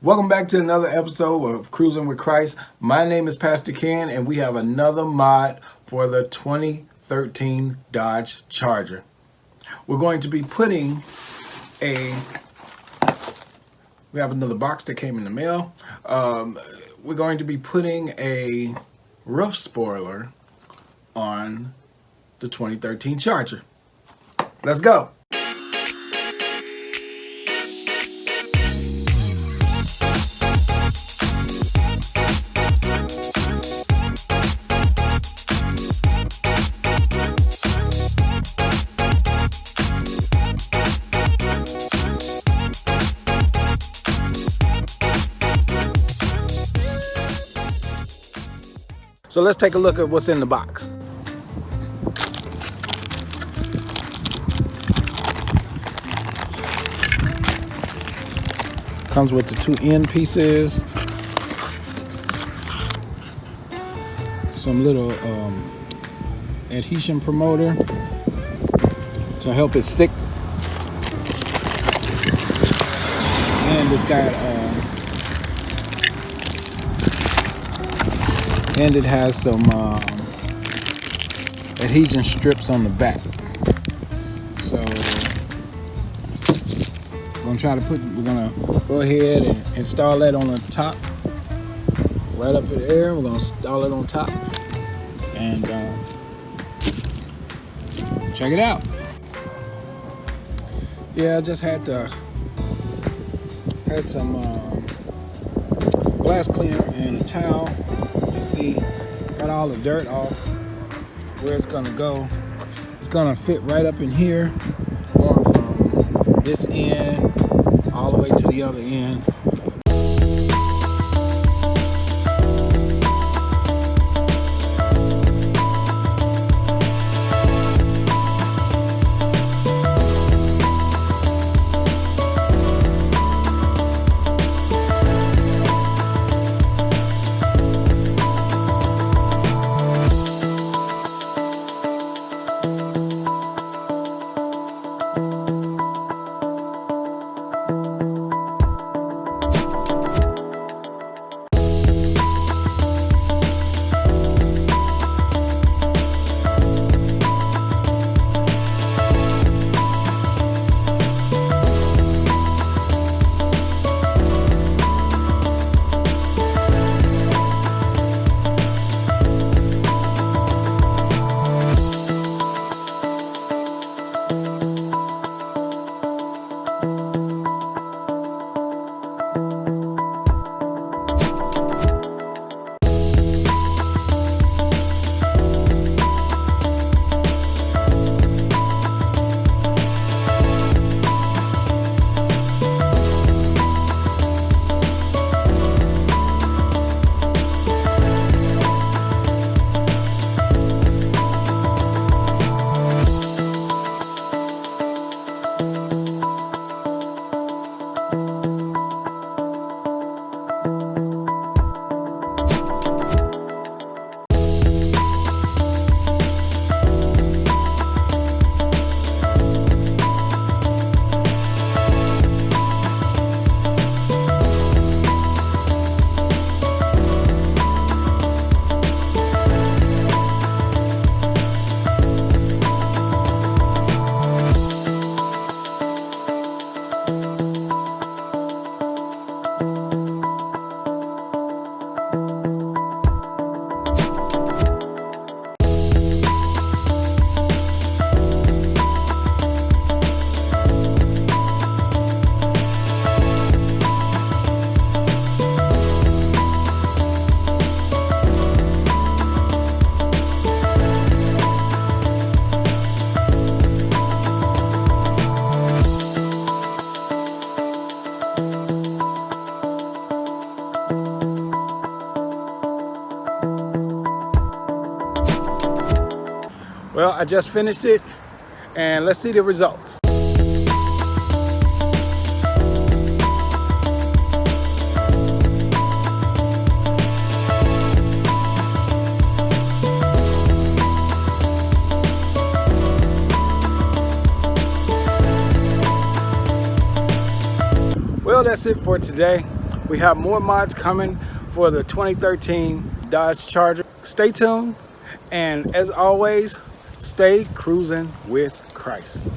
Welcome back to another episode of Cruising with Christ. My name is Pastor Ken, and we have another mod for the 2013 Dodge Charger. We're going to be putting we have another box that came in the mail. We're going to be putting a roof spoiler on the 2013 Charger. Let's go. So let's take a look at what's in the box. Comes with the two end pieces, some little adhesion promoter to help it stick, and it's got and it has some adhesion strips on the back. So we're gonna go ahead and install that on the top, right up in the air. We're gonna install it on top and check it out. Yeah, I just had some glass cleaner and a towel. You see, got all the dirt off where it's gonna go. It's gonna fit right up in here, going from this end all the way to the other end. Well, I just finished it, and let's see the results. Well, that's it for today. We have more mods coming for the 2013 Dodge Charger. Stay tuned, and as always, stay cruising with Christ.